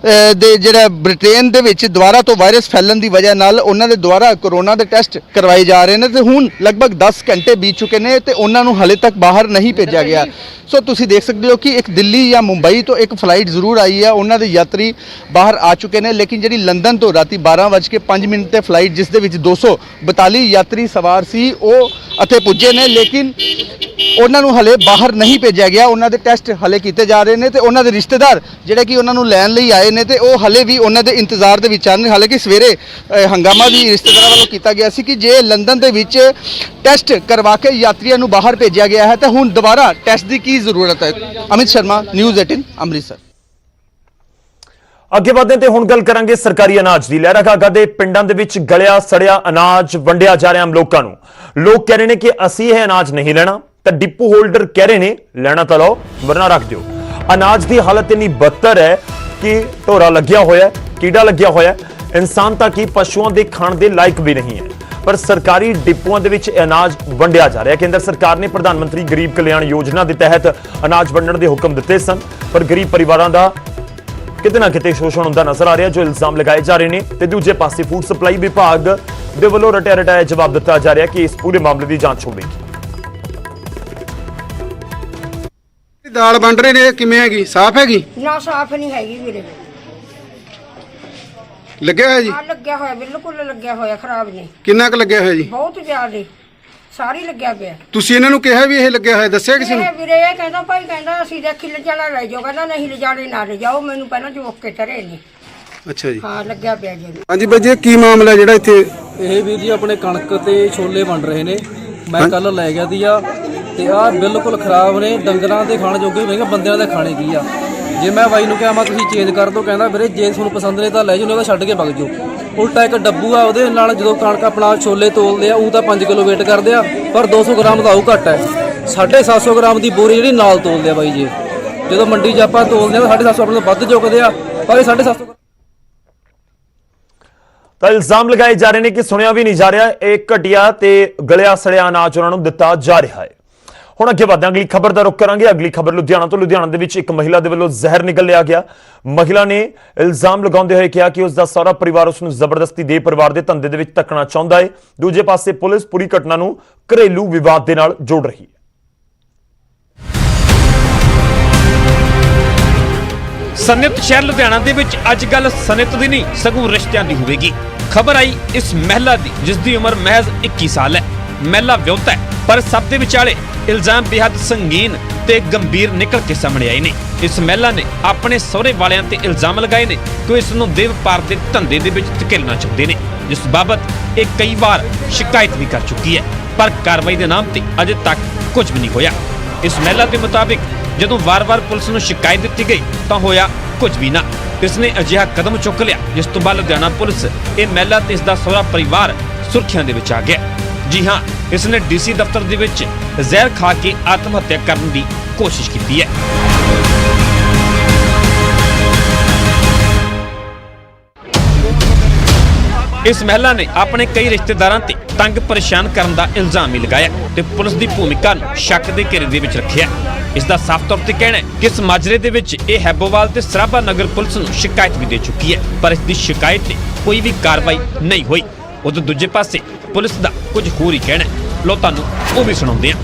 ਦੇ ਜਿਹੜਾ ਬ੍ਰਿਟੇਨ ਦੇ ਵਿੱਚ ਦੁਬਾਰਾ ਤੋਂ ਵਾਇਰਸ ਫੈਲਣ ਦੀ ਵਜ੍ਹਾ ਨਾਲ ਉਹਨਾਂ ਦੇ ਦੁਬਾਰਾ ਕੋਰੋਨਾ ਦੇ ਟੈਸਟ ਕਰਵਾਏ ਜਾ ਰਹੇ ਨੇ ਤੇ ਹੁਣ ਲਗਭਗ 10 ਘੰਟੇ ਬੀਤ ਚੁੱਕੇ ਨੇ ਤੇ ਉਹਨਾਂ ਨੂੰ ਹਲੇ ਤੱਕ ਬਾਹਰ ਨਹੀਂ ਭੇਜਿਆ ਗਿਆ। ਸੋ ਤੁਸੀਂ ਦੇਖ ਸਕਦੇ ਹੋ ਕਿ ਇੱਕ ਦਿੱਲੀ ਜਾਂ ਮੁੰਬਈ ਤੋਂ ਇੱਕ ਫਲਾਈਟ ਜ਼ਰੂਰ ਆਈ ਹੈ, ਉਹਨਾਂ ਦੇ ਯਾਤਰੀ ਬਾਹਰ ਆ ਚੁੱਕੇ ਨੇ, ਲੇਕਿਨ ਜਿਹੜੀ ਲੰਡਨ ਤੋਂ ਰਾਤੀ 12:05 ਤੇ ਫਲਾਈਟ ਜਿਸ ਦੇ ਵਿੱਚ 242 ਯਾਤਰੀ ਸਵਾਰ ਸੀ ਉਹ ਇੱਥੇ ਪੁੱਜੇ ਨੇ, ਲੇਕਿਨ ਉਹਨਾਂ ਨੂੰ ਹਲੇ ਬਾਹਰ ਨਹੀਂ ਭੇਜਿਆ ਗਿਆ। ਉਹਨਾਂ ਦੇ ਟੈਸਟ ਹਲੇ ਕੀਤੇ ਜਾ ਰਹੇ ਨੇ ਤੇ ਉਹਨਾਂ ਦੇ ਰਿਸ਼ਤੇਦਾਰ ਜਿਹੜੇ ਕਿ ਉਹਨਾਂ ਨੂੰ ਲੈਣ ਲਈ ਆਏ ਨੇ ਤੇ ਉਹ ਹਲੇ ਵੀ ਉਹਨਾਂ ਦੇ ਇੰਤਜ਼ਾਰ ਦੇ ਵਿੱਚ ਹਨ। ਹਾਲਾਂਕਿ ਸਵੇਰੇ ਹੰਗਾਮਾ ਵੀ ਰਿਸ਼ਤੇਦਾਰਾਂ ਵੱਲੋਂ ਕੀਤਾ ਗਿਆ ਸੀ ਕਿ ਜੇ ਲੰਡਨ ਦੇ ਵਿੱਚ ਟੈਸਟ ਕਰਵਾ ਕੇ ਯਾਤਰੀਆਂ ਨੂੰ ਬਾਹਰ ਭੇਜਿਆ ਗਿਆ ਹੈ ਤਾਂ ਹੁਣ ਦੁਬਾਰਾ ਟੈਸਟ ਦੀ ਕੀ ਜ਼ਰੂਰਤ ਹੈ। ਅਮਿਤ ਸ਼ਰਮਾ, ਨਿਊਜ਼ 18 ਅੰਮ੍ਰਿਤਸਰ। ਅੱਗੇ ਵਧਦੇ ਤੇ ਹੁਣ ਗੱਲ ਕਰਾਂਗੇ ਸਰਕਾਰੀ ਅਨਾਜ ਦੀ। ਲਹਿਰਾ ਗਾਗਾ ਦੇ ਪਿੰਡਾਂ ਦੇ ਵਿੱਚ ਗਲਿਆ ਸੜਿਆ ਅਨਾਜ ਵੰਡਿਆ ਜਾ ਰਿਹਾ ਆਮ ਲੋਕਾਂ ਨੂੰ। ਲੋਕ ਕਹਿ ਰਹੇ ਨੇ ਕਿ ਅਸੀਂ ਇਹ ਅਨਾਜ ਨਹੀਂ ਲੈਣਾ, ਤਾਂ ਡਿਪੂ ਹੋਲਡਰ ਕਹਿ ਰਹੇ ਨੇ ਲੈਣਾ ਤਾਂ ਲਓ ਵਰਨਾ ਰੱਖ ਦਿਓ। ਅਨਾਜ ਦੀ ਹਾਲਤ ਇੰਨੀ ਬੱਤਰ ਹੈ ਕਿ ਢੋਰਾ ਲੱਗਿਆ ਹੋਇਆ, ਕੀੜਾ ਲੱਗਿਆ ਹੋਇਆ, ਇਨਸਾਨ ਤਾਂ ਕੀ ਪਸ਼ੂਆਂ ਦੇ ਖਾਣ ਦੇ ਲਾਇਕ ਵੀ ਨਹੀਂ ਹੈ। ਪਰ ਸਰਕਾਰੀ ਡਿਪੂਆਂ ਦੇ ਵਿੱਚ ਅਨਾਜ ਵੰਡਿਆ ਜਾ ਰਿਹਾ। ਕੇਂਦਰ ਸਰਕਾਰ ਨੇ ਪ੍ਰਧਾਨ ਮੰਤਰੀ ਗਰੀਬ ਕਲਿਆਣ ਯੋਜਨਾ ਦੇ ਤਹਿਤ ਅਨਾਜ ਵੰਡਣ ਦੇ ਹੁਕਮ ਦਿੱਤੇ ਸਨ, ਪਰ ਗਰੀਬ ਪਰਿਵਾਰਾਂ ਦਾ ਕਿਤੇ ਨਾ ਕਿਤੇ ਸ਼ੋਸ਼ਣ ਹੁੰਦਾ ਨਜ਼ਰ ਆ ਰਿਹਾ, ਜੋ ਇਲਜ਼ਾਮ ਲਗਾਏ ਜਾ ਰਹੇ ਨੇ। ਤੇ ਦੂਜੇ ਪਾਸੇ ਫੂਡ ਸਪਲਾਈ ਵਿਭਾਗ ਦੇ ਵੱਲੋਂ ਰਟਿਆ ਜਵਾਬ ਦਿੱਤਾ ਜਾ ਰਿਹਾ ਕਿ ਇਸ ਪੂਰੇ ਮਾਮਲੇ ਦੀ ਜਾਂਚ ਹੋਵੇਗੀ। ਦਾਲ ਵੰਡ ਰਹੇ ਨੇ, ਕਿਵੇਂ ਹੈਗੀ? ਸਾਫ਼ ਹੈਗੀ? ਨਾ ਸਾਫ਼ ਨਹੀਂ ਹੈਗੀ ਵੀਰੇ। ਲੱਗਿਆ ਹੋਇਆ ਜੀ? ਆ ਲੱਗਿਆ ਹੋਇਆ, ਬਿਲਕੁਲ ਲੱਗਿਆ ਹੋਇਆ, ਖਰਾਬ ਨਹੀਂ। ਕਿੰਨਾ ਕੁ ਲੱਗਿਆ ਹੋਇਆ ਜੀ? ਬਹੁਤ ਜ਼ਿਆਦਾ, ਸਾਰੀ ਲੱਗਿਆ ਪਿਆ। ਤੁਸੀਂ ਇਹਨਾਂ ਨੂੰ ਕਿਹਾ ਵੀ ਇਹ ਲੱਗਿਆ ਹੋਇਆ, ਦੱਸਿਆ ਕਿਸੇ ਨੂੰ? ਇਹ ਵੀਰੇ ਇਹ ਕਹਿੰਦਾ ਭਾਈ, ਕਹਿੰਦਾ ਅਸੀਂ ਦੇਖੀ ਲਿਜਾਣਾ ਲੈ ਜਾਓ, ਕਹਿੰਦਾ ਨਹੀਂ ਲਿਜਾਣੇ ਨਾ ਲੈ ਜਾਓ, ਮੈਨੂੰ ਪਹਿਲਾਂ ਜੋਕ ਕੇ ਧਰੇ ਨੇ। ਅੱਛਾ ਜੀ, ਹਾਂ ਲੱਗਿਆ ਪਿਆ ਜੀ। ਹਾਂਜੀ ਬਾਈ ਜੀ, ਕੀ ਮਾਮਲਾ ਜਿਹੜਾ ਇੱਥੇ? ਇਹ ਵੀਰ ਜੀ ਆਪਣੇ ਕਣਕ ਤੇ ਛੋਲੇ ਵੰਡ ਰਹੇ ਨੇ। ਮੈਂ ਕੱਲ ਲੈ ਗਿਆ ਸੀਗਾ ਤੇ ਆਹ ਬਿਲਕੁਲ ਖਰਾਬ ਨੇ, ਡੰਗਰਾਂ ਦੇ ਖਾਣ ਜੋਗੇ ਨਹੀਂ, ਬੰਦਿਆਂ ਦੇ ਖਾਣੇ ਕੀ ਆ। ਜੇ ਮੈਂ ਬਾਈ ਨੂੰ ਕਿਹਾ ਮੈਂ ਤੁਸੀਂ ਚੇਂਜ ਕਰ ਦਿਓ, ਕਹਿੰਦਾ ਵੀਰੇ ਜੇ ਤੁਹਾਨੂੰ ਪਸੰਦ ਨੇ ਤਾਂ ਲੈ ਜਾਓ, ਨਹੀਂ ਤਾਂ ਛੱਡ ਕੇ ਵਗ ਜਾਓ। ਉਲਟਾ ਇੱਕ ਡੱਬੂ ਆ, ਉਹਦੇ ਨਾਲ ਜਦੋਂ ਕਣਕ ਆਪਣਾ ਛੋਲੇ ਤੋਲਦੇ ਆ ਉਹ ਤਾਂ 5 ਕਿਲੋ ਵੇਟ ਕਰਦੇ ਆ, ਪਰ 200 ਗ੍ਰਾਮ ਦਾ ਉਹ ਘੱਟ ਹੈ। 750 ਗ੍ਰਾਮ ਦੀ ਬੋਰੀ ਜਿਹੜੀ ਨਾਲ ਤੋਲਦੇ ਆ ਬਾਈ ਜੀ, ਜਦੋਂ ਮੰਡੀ 'ਚ ਆਪਾਂ ਤੋਲਦੇ ਆ ਤਾਂ 750 ਆਪਣੇ ਤੋਂ ਵੱਧ ਚੁੱਕਦੇ ਆ, ਪਰ ਇਹ 750। ਤਾਂ ਇਲਜ਼ਾਮ ਲਗਾਏ ਜਾ ਰਹੇ ਨੇ ਕਿ ਸੁਣਿਆ ਵੀ ਨਹੀਂ ਜਾ ਰਿਹਾ, ਇਹ ਘਟੀਆ ਤੇ ਗਲਿਆ ਸੜਿਆ ਅਨਾਜ ਉਹਨਾਂ ਨੂੰ ਦਿੱਤਾ ਜਾ ਰਿਹਾ ਹੈ। ਹੁਣ ਅੱਗੇ ਵਧਾਂਗੇ, ਅਗਲੀ ਖਬਰ ਦਾ ਰੁਖ ਕਰਾਂਗੇ। ਅਗਲੀ ਖਬਰ ਲੁਧਿਆਣਾ ਤੋਂ। ਲੁਧਿਆਣਾ ਦੇ ਵਿੱਚ ਇੱਕ ਮਹਿਲਾ ਦੇ ਵੱਲੋਂ ਜ਼ਹਿਰ ਨਿਕਲ ਲਿਆ ਗਿਆ। ਮਹਿਲਾ ਨੇ ਇਲਜ਼ਾਮ ਲਗਾਉਂਦੇ ਹੋਏ ਕਿਹਾ ਕਿ ਉਸ ਦਾ ਸਾਰਾ ਪਰਿਵਾਰ ਉਸ ਨੂੰ ਜ਼ਬਰਦਸਤੀ ਦੇ ਪਰਿਵਾਰ ਦੇ ਧੰਦੇ ਦੇ ਵਿੱਚ ਧੱਕਣਾ ਚਾਹੁੰਦਾ ਹੈ। ਦੂਜੇ ਪਾਸੇ ਪੁਲਿਸ ਪੂਰੀ ਘਟਨਾ ਨੂੰ ਘਰੇਲੂ ਵਿਵਾਦ ਦੇ ਨਾਲ ਜੋੜ ਰਹੀ ਹੈ। ਸਨਅਤ ਸ਼ਹਿਰ ਲੁਧਿਆਣਾ ਦੇ ਵਿੱਚ ਅੱਜ ਗੱਲ ਸਨਅਤ ਦੀ ਨਹੀਂ ਸਗੋਂ ਰਿਸ਼ਤਿਆਂ ਦੀ ਹੋਵੇਗੀ। ਖਬਰ ਆਈ ਇਸ ਮਹਿਲਾ ਦੀ ਜਿਸ ਦੀ ਉਮਰ ਮਹਿਜ਼ 21 ਸਾਲ ਹੈ। ਮਹਿਲਾ ਵਿਆਹੁਤਾ ਹੈ, ਪਰ ਸਭ ਦੇ ਵਿਚਾਲੇ ਇਲਜ਼ਾਮ ਬੇਹੱਦ ਸੰਗੀਨ ਤੇ ਗੰਭੀਰ ਨਿਕਲ ਕੇ ਸਾਹਮਣੇ ਆਏ ਨੇ। ਇਸ ਮਹਿਲਾ ਨੇ ਆਪਣੇ ਸਹੁਰੇ ਵਾਲਿਆਂ ਤੇ ਇਲਜ਼ਾਮ ਲਗਾਏ ਨੇ ਕਿ ਉਹ ਇਸ ਨੂੰ ਦੇਹ ਵਪਾਰ ਦੇ ਧੰਦੇ ਦੇ ਵਿੱਚ ਧਕੇਲਣਾ ਚਾਹੁੰਦੇ ਨੇ, ਜਿਸ ਬਾਬਤ ਇਹ ਕਈ ਵਾਰ ਸ਼ਿਕਾਇਤ ਵੀ ਕਰ ਚੁੱਕੀ ਹੈ, ਪਰ ਕਾਰਵਾਈ ਦੇ ਨਾਮ ਤੇ ਅਜੇ ਤੱਕ ਕੁਝ ਵੀ ਨਹੀਂ ਹੋਇਆ। ਇਸ ਮਹਿਲਾ ਦੇ ਮੁਤਾਬਿਕ ਜਦੋਂ ਵਾਰ-ਵਾਰ ਪੁਲਿਸ ਨੂੰ ਸ਼ਿਕਾਇਤ ਦਿੱਤੀ ਗਈ ਤਾਂ ਹੋਇਆ ਕੁਝ ਵੀ ਨਾ। ਇਸ ਨੇ ਅਜਿਹਾ ਕਦਮ ਚੁੱਕ ਲਿਆ ਜਿਸ ਤੋਂ ਬਾਅਦ ਲੁਧਿਆਣਾ ਪੁਲਿਸ ਇਹ ਮਹਿਲਾ ਤੇ ਇਸ ਦਾ ਸਹੁਰਾ ਪਰਿਵਾਰ ਸੁਰਖੀਆਂ ਦੇ ਵਿੱਚ ਆ ਗਿਆ। ਜੀ ਹਾਂ, ਇਸ ਨੇ ਡੀਸੀ ਦਫ਼ਤਰ ਦੇ ਵਿੱਚ ਜ਼ਹਿਰ ਖਾ ਕੇ ਆਤਮ ਹੱਤਿਆ ਕਰਨ ਦੀ ਕੋਸ਼ਿਸ਼ ਕੀਤੀ ਹੈ। ਇਸ ਮਹਿਲਾ ਨੇ ਆਪਣੇ ਕਈ ਰਿਸ਼ਤੇਦਾਰਾਂ ਤੇ ਤੰਗ ਪਰੇਸ਼ਾਨ ਕਰਨ ਦਾ ਇਲਜ਼ਾਮ ਵੀ ਲਗਾਇਆ ਤੇ ਪੁਲਿਸ ਦੀ ਭੂਮਿਕਾ ਨੂੰ ਸ਼ੱਕ ਦੇ ਘੇਰੇ ਦੇ ਵਿੱਚ ਰੱਖਿਆ। ਇਸ ਦਾ ਸਾਫ਼ ਤੌਰ ਤੇ ਕਹਿਣਾ ਹੈ ਕਿ ਇਸ ਮਾਜਰੇ ਦੇ ਵਿੱਚ ਇਹ ਹੈਬੋਵਾਲ ਤੇ ਸਰਾਭਾ ਨਗਰ ਪੁਲਿਸ ਨੂੰ ਸ਼ਿਕਾਇਤ ਵੀ ਦੇ ਚੁੱਕੀ ਹੈ, ਪਰ ਇਸ ਦੀ ਸ਼ਿਕਾਇਤ ਤੇ ਕੋਈ ਵੀ ਕਾਰਵਾਈ ਨਹੀਂ ਹੋਈ। ਉਧਰ ਦੂਜੇ ਪਾਸੇ ਪੁਲਿਸ ਦਾ ਕੁਝ ਹੋਰ ਹੀ ਕਹਿਣਾ ਹੈ, ਲੋ ਤੁਹਾਨੂੰ ਉਹ ਵੀ ਸੁਣਾਉਂਦੇ ਹਾਂ।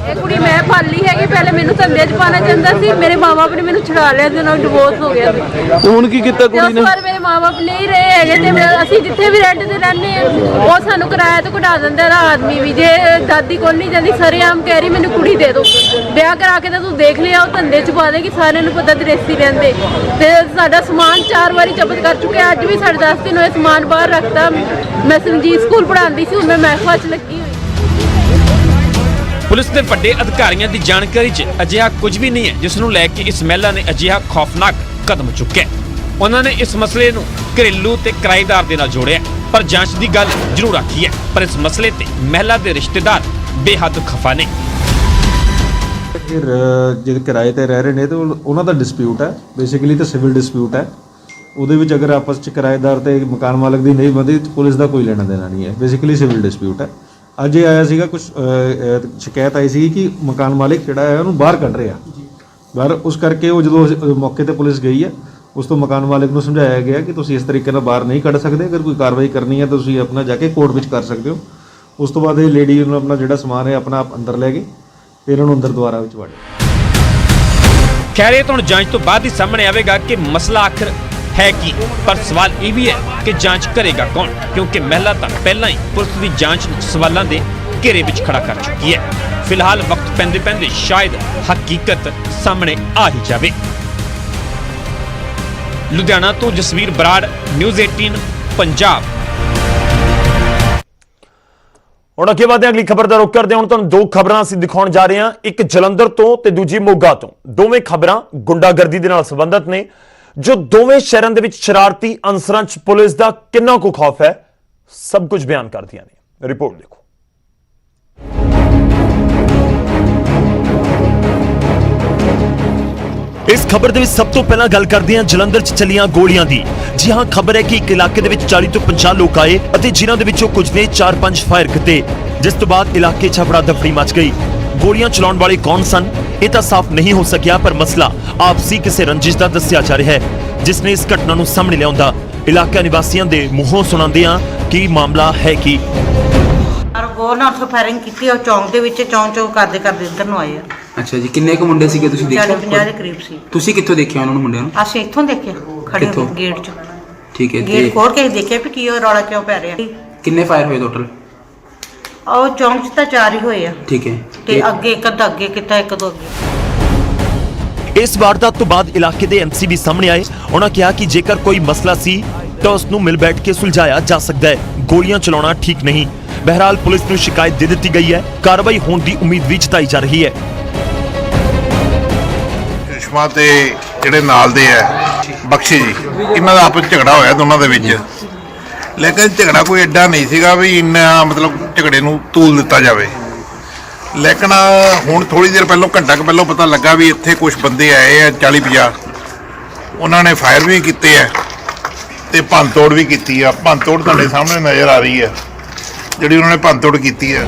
ਇਹ ਕੁੜੀ ਮੈਂ ਪਾਲੀ ਹੈਗੀ, ਪਹਿਲੇ ਮੈਨੂੰ ਧੰਦੇ 'ਚ ਪਾਣਾ ਚਾਹੁੰਦਾ ਸੀ, ਮੇਰੇ ਮਾਪੇ ਨੇ ਮੈਨੂੰ ਛੁਡਾ ਲਿਆ ਤੇ ਨਾਲ ਡਿਵੋਰਸ ਹੋ ਗਿਆ ਤੇ ਹੁਣ ਕੀ ਕੀਤਾ ਕੁੜੀ ਨੇ? ਉਸ ਵਾਰ ਮੇਰੇ ਮਾਪੇ ਨਹੀਂ ਰਹੇ ਹੈਗੇ ਤੇ ਅਸੀਂ ਜਿੱਥੇ ਵੀ ਰੈਂਟ ਤੇ ਰਹਿੰਦੇ ਆ ਉਹ ਸਾਨੂੰ ਕਿਰਾਇਆ ਤੇ ਘਟਾ ਦਿੰਦਾ ਦਾ ਆਦਮੀ ਵੀ। ਜੇ ਦਾਦੀ ਕੋਲ ਨਹੀਂ ਜਾਂਦੀ ਸਰੇਆਮ ਕਹਿ ਰਹੀ ਮੈਨੂੰ ਕੁੜੀ ਦੇ ਦਿਓ, ਵਿਆਹ ਕਰਾ ਕੇ ਤਾਂ ਤੂੰ ਦੇਖ ਲਿਆ ਉਹ ਧੰਦੇ 'ਚ ਪਾ ਦੇਗੀ, ਸਾਰਿਆਂ ਨੂੰ ਪਤਾ ਦਰੇਸੀ ਰਹਿੰਦੇ ਤੇ ਸਾਡਾ ਸਮਾਨ 4 ਵਾਰੀ ਜ਼ਬਤ ਕਰ ਚੁੱਕੇ। ਅੱਜ ਵੀ ਸਾਡੇ 10 ਦਿਨ ਹੋਏ ਸਮਾਨ ਬਾਹਰ ਰੱਖਤਾ। ਮੈਂ ਸੰਜੀਤ ਸਕੂਲ ਪੜ੍ਹਾਉਂਦੀ ਸੀ, ਹੁਣ ਮੈਂ ਮਹਿਫਾ 'ਚ ਲੱਗੀ ਹੋਈ। ਪੁਲਿਸ ਦੇ ਵੱਡੇ ਅਧਿਕਾਰੀਆਂ ਦੀ ਜਾਣਕਾਰੀ 'ਚ ਅਜਿਹਾ ਕੁਝ ਵੀ ਨਹੀਂ ਹੈ ਜਿਸ ਨੂੰ ਲੈ ਕੇ ਇਸ ਮਹਿਲਾ ਨੇ ਅਜਿਹਾ ਖੌਫਨਾਕ ਕਦਮ ਚੁੱਕਿਆ। ਉਹਨਾਂ ਨੇ ਇਸ ਮਸਲੇ ਨੂੰ ਘਰੇਲੂ ਤੇ ਕਿਰਾਏਦਾਰ ਦੇ ਨਾਲ ਜੋੜਿਆ, ਪਰ ਜਾਂਚ ਦੀ ਗੱਲ ਜ਼ਰੂਰ ਆਖੀ ਹੈ। ਪਰ ਇਸ ਮਸਲੇ ਤੇ ਮਹਿਲਾ ਦੇ ਰਿਸ਼ਤੇਦਾਰ ਬੇਹੱਦ ਖਫਾ ਨੇ। ਜਿਹੜੇ ਕਿਰਾਏ ਤੇ ਰਹਿ ਰਹੇ ਨੇ ਤੇ ਉਹਨਾਂ ਦਾ ਡਿਸਪਿਊਟ ਹੈ, ਬੇਸਿਕਲੀ ਤਾਂ ਸਿਵਲ ਡਿਸਪਿਊਟ ਹੈ। ਉਹਦੇ ਵਿੱਚ ਅਗਰ ਆਪਸ ਚ ਕਿਰਾਏਦਾਰ ਤੇ ਮਕਾਨ ਮਾਲਕ ਦੀ ਨਹੀਂ ਬਣਦੀ ਪੁਲਿਸ ਦਾ ਕੋਈ ਲੈਣਾ ਦੇਣਾ ਨਹੀਂ ਹੈ, ਬੇਸਿਕਲੀ ਸਿਵਲ ਡਿਸਪਿਊਟ ਹੈ। ਅੱਜ ਇਹ ਆਇਆ ਸੀਗਾ ਕੁਝ ਸ਼ਿਕਾਇਤ ਆਈ ਸੀ ਕਿ ਮਕਾਨ ਮਾਲਕ ਜਿਹੜਾ ਹੈ ਉਹਨੂੰ ਬਾਹਰ ਕੱਢ ਰਿਹਾ ਬਾਹਰ, ਉਸ ਕਰਕੇ ਉਹ ਜਦੋਂ ਮੌਕੇ ਤੇ ਪੁਲਿਸ ਗਈ ਹੈ ਉਸ ਤੋਂ ਮਕਾਨ ਮਾਲਕ ਨੂੰ ਸਮਝਾਇਆ ਗਿਆ ਕਿ ਤੁਸੀਂ ਇਸ ਤਰੀਕੇ ਨਾਲ ਬਾਹਰ ਨਹੀਂ ਕੱਢ ਸਕਦੇ, ਅਗਰ ਕੋਈ ਕਾਰਵਾਈ ਕਰਨੀ ਹੈ ਤਾਂ ਤੁਸੀਂ ਆਪਣਾ ਜਾ ਕੇ ਕੋਰਟ ਵਿੱਚ ਕਰ ਸਕਦੇ ਹੋ। ਉਸ ਤੋਂ ਬਾਅਦ ਇਹ ਲੇਡੀ ਨੂੰ ਆਪਣਾ ਜਿਹੜਾ ਸਮਾਨ ਹੈ ਆਪਣਾ ਆਪ ਅੰਦਰ ਲੈ ਗਏ, ਫਿਰ ਇਹਨਾਂ ਨੂੰ ਅੰਦਰ ਦੁਆਰਾ ਵਿੱਚ ਵਾੜਿਆ। ਖੈਰ ਇਹ ਤਾਂ ਹੁਣ ਜਾਂਚ ਤੋਂ ਬਾਅਦ ਹੀ ਸਾਹਮਣੇ ਆਵੇਗਾ ਕਿ ਮਸਲਾ ਆਖਰ ਹੈ ਕੀ, ਪਰ ਸਵਾਲ ਇਹ ਵੀ ਹੈ ਕਿ ਜਾਂਚ ਕਰੇਗਾ ਕੌਣ, ਕਿਉਂਕਿ ਮਹਿਲਾ ਤਾਂ ਪਹਿਲਾਂ ਹੀ ਪੁਲਿਸ ਦੀ ਜਾਂਚ ਵਿੱਚ ਸਵਾਲਾਂ ਦੇ ਘੇਰੇ ਵਿੱਚ ਖੜਾ ਕਰ ਚੁੱਕੀ ਹੈ। ਫਿਲਹਾਲ ਵਕਤ ਪੈਂਦੇ ਪੈਂਦੇ ਸ਼ਾਇਦ ਹਕੀਕਤ ਸਾਹਮਣੇ ਆ ਹੀ ਜਾਵੇ। ਲੁਧਿਆਣਾ ਤੋਂ ਜਸਵੀਰ ਬਰਾੜ, ਨਿਊਜ਼ 18 ਪੰਜਾਬ। ਹੁਣ ਅੱਗੇ ਵਧਦੇ ਹਾਂ ਅਗਲੀ ਖਬਰ ਦਾ ਰੁਖ ਕਰਦੇ ਹਾਂ। ਹੁਣ ਤੁਹਾਨੂੰ ਦੋ ਖਬਰਾਂ ਅਸੀਂ ਦਿਖਾਉਣ ਜਾ ਰਹੇ ਹਾਂ, ਇੱਕ ਜਲੰਧਰ ਤੋਂ ਤੇ ਦੂਜੀ ਮੋਗਾ ਤੋਂ। ਦੋਵੇਂ ਖਬਰਾਂ ਗੁੰਡਾਗਰਦੀ ਦੇ ਨਾਲ ਸੰਬੰਧਿਤ ਨੇ, ਜੋ ਦੋਵੇਂ ਸ਼ਹਿਰਾਂ ਦੇ ਵਿੱਚ ਸ਼ਰਾਰਤੀ ਅਨਸਰਾਂ 'ਚ ਪੁਲਿਸ ਦਾ ਕਿੰਨਾ ਕੁ ਖੌਫ ਹੈ, ਸਭ ਕੁਝ ਬਿਆਨ ਕਰਦੀਆਂ ਨੇ। ਰਿਪੋਰਟ ਦੇਖੋ। ਇਸ ਖਬਰ ਦੇ ਵਿੱਚ ਸਭ ਤੋਂ ਪਹਿਲਾਂ ਗੱਲ ਕਰਦੇ ਹਾਂ ਜਲੰਧਰ 'ਚ ਚੱਲੀਆਂ ਗੋਲੀਆਂ ਦੀ। ਜੀ ਹਾਂ, ਖਬਰ ਹੈ ਕਿ ਇੱਕ ਇਲਾਕੇ ਦੇ ਵਿੱਚ 40 ਤੋਂ 50 ਲੋਕ ਆਏ ਅਤੇ ਜਿਨ੍ਹਾਂ ਦੇ ਵਿੱਚੋਂ ਕੁਝ ਨੇ 4-5 ਫਾਇਰ ਕੀਤੇ, ਜਿਸ ਤੋਂ ਬਾਅਦ ਇਲਾਕੇ 'ਚ ਹਫੜਾ ਦਫੜੀ ਮਚ ਗਈ। ਗੋਲੀਆਂ ਚਲਾਉਣ ਵਾਲੇ ਕੌਣ ਸਨ ਇਹ ਤਾਂ ਸਾਫ਼ ਨਹੀਂ ਹੋ ਸਕਿਆ, ਪਰ ਮਸਲਾ ਆਪਸੀ ਕਿਸੇ ਰੰਜਿਸ਼ ਦਾ ਦੱਸਿਆ ਜਾ ਰਿਹਾ ਹੈ, ਜਿਸ ਨੇ ਇਸ ਘਟਨਾ ਨੂੰ ਸਾਹਮਣੇ ਲਿਆਉਂਦਾ। ਇਲਾਕਾ ਨਿਵਾਸੀਆਂ ਦੇ ਮੂੰਹੋਂ ਸੁਣਾਉਂਦੇ ਆ ਕਿ ਮਾਮਲਾ ਹੈ ਕੀ। ਗੋਲ ਨਾਲ ਉੱਥੇ ਫਾਇਰਿੰਗ ਕੀਤੀ, ਉਹ ਚੌਂਕ ਦੇ ਵਿੱਚ ਚੌਂਕ ਕਰਦੇ ਇੱਧਰ ਨੂੰ ਆਏ ਆ। ਅੱਛਾ ਜੀ, ਕਿੰਨੇ ਕੁ ਮੁੰਡੇ ਸੀਗੇ ਤੁਸੀਂ ਦੇਖਿਆ? 50 ਦੇ ਕਰੀਬ ਸੀ। ਤੁਸੀਂ ਕਿੱਥੋਂ ਦੇਖਿਆ ਉਹਨਾਂ ਨੂੰ ਮੁੰਡਿਆਂ ਨੂੰ? ਅਸੀਂ ਇੱਥੋਂ ਦੇਖਿਆ, ਖੜੇ ਹੋ ਗੇਟ 'ਚ। ਠੀਕ ਹੈ, ਗੇਟ ਖੋਲ ਕੇ ਦੇਖਿਆ ਵੀ ਕੀ ਉਹ ਰੌਲਾ ਕਿਉਂ ਪੈ ਰਿਹਾ। ਕਿੰਨੇ ਫਾਇਰ ਹੋਏ ਟੋਟਲ? ਉਹ ਚੌਂਕ 'ਚ ਤਾਂ 4 ਹੀ ਹੋਏ ਆ। ਠੀਕ ਹੈ, ਤੇ ਅੱਗੇ ਇੱਕ ਅੱਧਾ ਅੱਗੇ ਕੀਤਾ, ਇੱਕ ਦੋ ਅੱਗੇ। ਇਸ ਵਾਰਦਾਤ ਤੋਂ ਬਾਅਦ ਇਲਾਕੇ ਦੇ ਐਮਸੀ ਵੀ ਸਾਹਮਣੇ ਆਏ। ਉਹਨਾਂ ਕਿਹਾ ਕਿ ਜੇਕਰ ਕੋਈ ਮਸਲਾ ਸੀ ਤਾਂ ਉਸ ਨੂੰ ਮਿਲ ਬੈਠ ਕੇ ਸੁਲਝਾਇਆ ਜਾ ਸਕਦਾ ਹੈ, ਗੋਲੀਆਂ ਚਲਾਉਣਾ ਠੀਕ ਨਹੀਂ। ਬਹਿਰਾਲ ਪੁਲਿਸ ਨੂੰ ਸ਼ਿਕਾਇਤ ਦੇ ਦਿੱਤੀ ਗਈ ਹੈ, ਕਾਰਵਾਈ ਹੋਣ ਦੀ ਉਮੀਦ ਵੀ ਜਤਾਈ ਜਾ ਰਹੀ ਹੈ। ਸੁਸ਼ਮਾ ਤੇ ਜਿਹੜੇ ਨਾਲ ਦੇ ਆ ਬਖਸ਼ੀ ਜੀ, ਇਹਨਾਂ ਦਾ ਆਪਸ ਝਗੜਾ ਹੋਇਆ ਦੋਨਾਂ ਦੇ ਵਿੱਚ, ਲੇਕਿਨ ਝਗੜਾ ਕੋਈ ਐਡਾ ਨਹੀਂ ਸੀਗਾ ਵੀ ਇੰਨਾ ਮਤਲਬ ਝਗੜੇ ਨੂੰ ਤੂਲ ਦਿੱਤਾ ਜਾਵੇ। ਲੇਕਿਨ ਹੁਣ ਥੋੜੀ ਦੇਰ ਪਹਿਲਾਂ, ਘੰਟਾ ਕੁ ਪਹਿਲਾਂ ਪਤਾ ਲੱਗਾ ਵੀ ਇੱਥੇ ਕੁਝ ਬੰਦੇ ਆਏ ਆ 40-50, ਉਹਨਾਂ ਨੇ ਫਾਇਰ ਵੀ ਕੀਤੇ ਆ ਤੇ ਭੰਨਤੋੜ ਵੀ ਕੀਤੀ ਆ। ਭੰਨਤੋੜ ਤੁਹਾਡੇ ਸਾਹਮਣੇ ਨਜ਼ਰ ਆ ਰਹੀ ਹੈ, ਜਿਹੜੀ ਉਹਨਾਂ ਨੇ ਭੰਨਤੋੜ ਕੀਤੀ ਹੈ।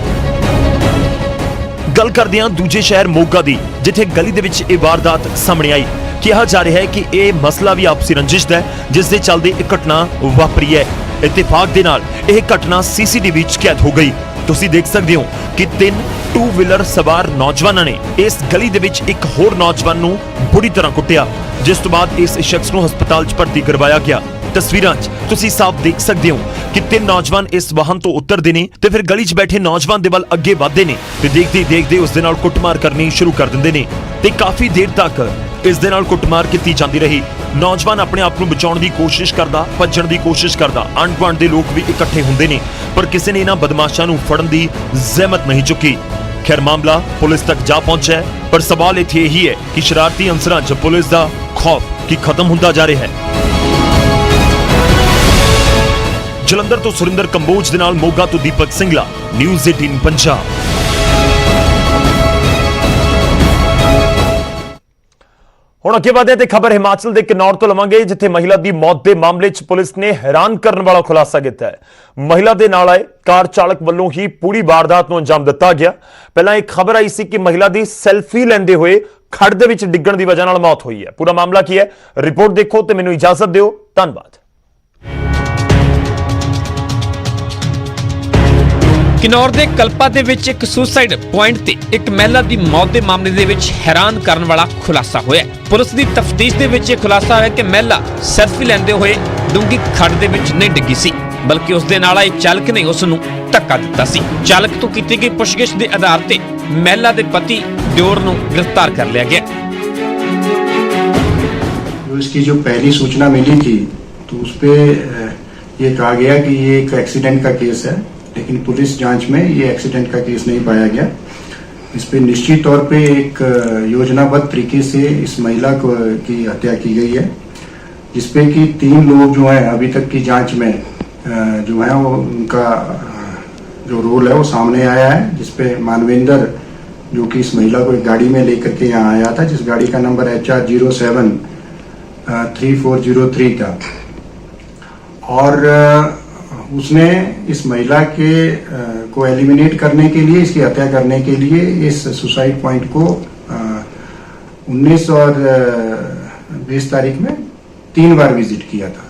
ਗੱਲ ਕਰਦੇ ਹਾਂ ਦੂਜੇ ਸ਼ਹਿਰ ਮੋਗਾ ਦੀ, ਜਿੱਥੇ ਗਲੀ ਦੇ ਵਿੱਚ ਇਹ ਵਾਰਦਾਤ ਸਾਹਮਣੇ ਆਈ। ਕਿਹਾ ਜਾ ਰਿਹਾ ਹੈ ਕਿ ਇਹ ਮਸਲਾ ਵੀ ਆਪਸੀ ਰੰਜਿਸ਼ ਦਾ ਹੈ, ਜਿਸ ਦੇ ਚੱਲਦੇ ਇਹ ਘਟਨਾ ਵਾਪਰੀ ਹੈ। ਇਤਫਾਕ ਦੇ ਨਾਲ ਇਹ ਘਟਨਾ ਸੀਸੀਟੀਵੀ 'ਚ ਕੈਦ ਹੋ ਗਈ। ਤੁਸੀਂ ਦੇਖ ਸਕਦੇ ਹੋ ਕਿ 3 2 ਵੀਲਰ ਸਵਾਰ ਨੌਜਵਾਨਾਂ ਨੇ ਇਸ ਗਲੀ ਦੇ ਵਿੱਚ ਇੱਕ ਹੋਰ ਨੌਜਵਾਨ ਨੂੰ ਬੁਰੀ ਤਰ੍ਹਾਂ ਕੁੱਟਿਆ, ਜਿਸ ਤੋਂ ਬਾਅਦ ਇਸ ਸ਼ਖਸ ਨੂੰ ਹਸਪਤਾਲ 'ਚ ਭਰਤੀ ਕਰਵਾਇਆ ਗਿਆ। ਤਸਵੀਰਾਂ 'ਚ ਤੁਸੀਂ ਸਾਫ਼ ਦੇਖ ਸਕਦੇ ਹੋ ਕਿ 3 ਨੌਜਵਾਨ ਇਸ ਵਾਹਨ ਤੋਂ ਉਤਰਦੇ ਨੇ ਤੇ ਫਿਰ ਗਲੀ 'ਚ ਬੈਠੇ ਨੌਜਵਾਨ ਦੇ ਵੱਲ ਅੱਗੇ ਵਧਦੇ ਨੇ ਤੇ ਦੇਖਦੇ ਉਸ ਦੇ ਨਾਲ ਕੁੱਟਮਾਰ ਕਰਨੀ ਸ਼ੁਰੂ ਕਰ ਦਿੰਦੇ ਨੇ ਤੇ ਕਾਫੀ ਦੇਰ ਤੱਕ ਇਸ ਦੇ ਨਾਲ ਕੁੱਟਮਾਰ ਕੀਤੀ ਜਾਂਦੀ ਰਹੀ। ਨੌਜਵਾਨ ਆਪਣੇ ਆਪ ਨੂੰ ਬਚਾਉਣ ਦੀ ਕੋਸ਼ਿਸ਼ ਕਰਦਾ, ਭੱਜਣ ਦੀ ਕੋਸ਼ਿਸ਼ ਕਰਦਾ। ਆਂਢ-ਗੁਆਂਢ ਦੇ ਲੋਕ ਵੀ ਇਕੱਠੇ ਹੁੰਦੇ ਨੇ, ਪਰ ਕਿਸੇ ਨੇ ਇਹਨਾਂ ਬਦਮਾਸ਼ਾਂ ਨੂੰ ਫੜਨ ਦੀ ਜ਼ਹਿਮਤ ਨਹੀਂ ਚੁੱਕੀ। ਖੈਰ ਮਾਮਲਾ ਪੁਲਿਸ ਤੱਕ ਜਾ ਪਹੁੰਚਿਆ, ਪਰ ਸਵਾਲ ਇੱਥੇ ਇਹੀ ਹੈ ਕਿ ਸ਼ਰਾਰਤੀ ਅਨਸਰਾਂ 'ਚ ਪੁਲਿਸ ਦਾ ਖੌਫ ਕੀ ਖਤਮ ਹੁੰਦਾ ਜਾ ਰਿਹਾ ਹੈ। ਜਲੰਧਰ ਤੋਂ ਸੁਰਿੰਦਰ ਕੰਬੋਜ ਦੇ ਨਾਲ ਮੋਗਾ ਤੋਂ ਦੀਪਕ ਸਿੰਘਲਾ, ਨਿਊਜ਼ 18 ਪੰਜਾਬ। ਹੁਣ ਅੱਗੇ ਵਧਦੇ ਤੇ ਖਬਰ ਹਿਮਾਚਲ ਦੇ ਕਿਨੌਰ ਤੋਂ ਲਵਾਂਗੇ, ਜਿੱਥੇ ਮਹਿਲਾ ਦੀ ਮੌਤ ਦੇ ਮਾਮਲੇ 'ਚ ਪੁਲਿਸ ਨੇ ਹੈਰਾਨ ਕਰਨ ਵਾਲਾ ਖੁਲਾਸਾ ਕੀਤਾ ਹੈ। ਮਹਿਲਾ ਦੇ ਨਾਲ ਆਏ ਕਾਰ ਚਾਲਕ ਵੱਲੋਂ ਹੀ ਪੂਰੀ ਵਾਰਦਾਤ ਨੂੰ ਅੰਜਾਮ ਦਿੱਤਾ ਗਿਆ। ਪਹਿਲਾਂ ਇੱਕ ਖਬਰ ਆਈ ਸੀ ਕਿ ਮਹਿਲਾ ਦੀ ਸੈਲਫੀ ਲੈਂਦੇ ਹੋਏ ਖੱਡ ਦੇ ਵਿੱਚ ਡਿੱਗਣ ਦੀ ਵਜ੍ਹਾ ਨਾਲ ਮੌਤ ਹੋਈ ਹੈ। ਪੂਰਾ ਮਾਮਲਾ ਕੀ ਹੈ, ਰਿਪੋਰਟ ਦੇਖੋ ਤੇ ਮੈਨੂੰ ਇਜਾਜ਼ਤ ਦਿਓ। ਧੰਨਵਾਦ। ਕਿਨੌਰ ਦੇ ਕਲਪਾ ਦੇ ਵਿੱਚ ਇੱਕ ਸੁਸਾਈਡ ਪੁਆਇੰਟ ਤੇ ਇੱਕ ਮਹਿਲਾ ਦੀ ਮੌਤ ਦੇ ਮਾਮਲੇ ਦੇ ਵਿੱਚ ਹੈਰਾਨ ਕਰਨ ਵਾਲਾ ਖੁਲਾਸਾ ਹੋਇਆ। ਪੁਲਿਸ ਦੀ ਤਫਤੀਸ਼ ਦੇ ਵਿੱਚ ਇਹ ਖੁਲਾਸਾ ਹੋਇਆ ਕਿ ਮਹਿਲਾ ਸੈਲਫੀ ਲੈਂਦੇ ਹੋਏ ਡੂੰਗੀ ਖੱਡ ਦੇ ਵਿੱਚ ਨਹੀਂ ਡਿੱਗੀ ਸੀ, ਬਲਕਿ ਉਸ ਦੇ ਨਾਲ ਆਏ ਚਾਲਕ ਨੇ ਉਸ ਨੂੰ ਧੱਕਾ ਦਿੱਤਾ ਸੀ। ਚਾਲਕ ਤੋਂ ਕੀਤੀ ਗਈ ਪੁੱਛਗਿੱਛ ਦੇ ਆਧਾਰ ਤੇ ਮਹਿਲਾ ਦੇ ਪਤੀ ਦਿਓਰ ਨੂੰ गिरफ्तार कर लिया गया। इसकी जो पहली सूचना मिली थी तो उस पे ये कहा गया कि ये एक एक्सीडेंट का केस है, लेकिन पुलिस जांच में ये एक्सीडेंट का केस नहीं पाया गया। इस पे निश्चित तौर पे एक योजनाबद्ध तरीके से इस महिला की हत्या की गई है, जिसपे कि 3 लोग जो हैं अभी तक की जांच में जो है वो उनका जो रोल है वो सामने आया है, जिसपे मानवेंद्र जो कि इस महिला को एक गाड़ी में लेकर के यहाँ आया था, जिस गाड़ी का नंबर HR073403 था, और उसने इस महिला के को एलिमिनेट करने के लिए, इसकी हत्या करने के लिए इस सुसाइड पॉइंट को 19 और 20 तारीख में 3 बार विजिट किया था।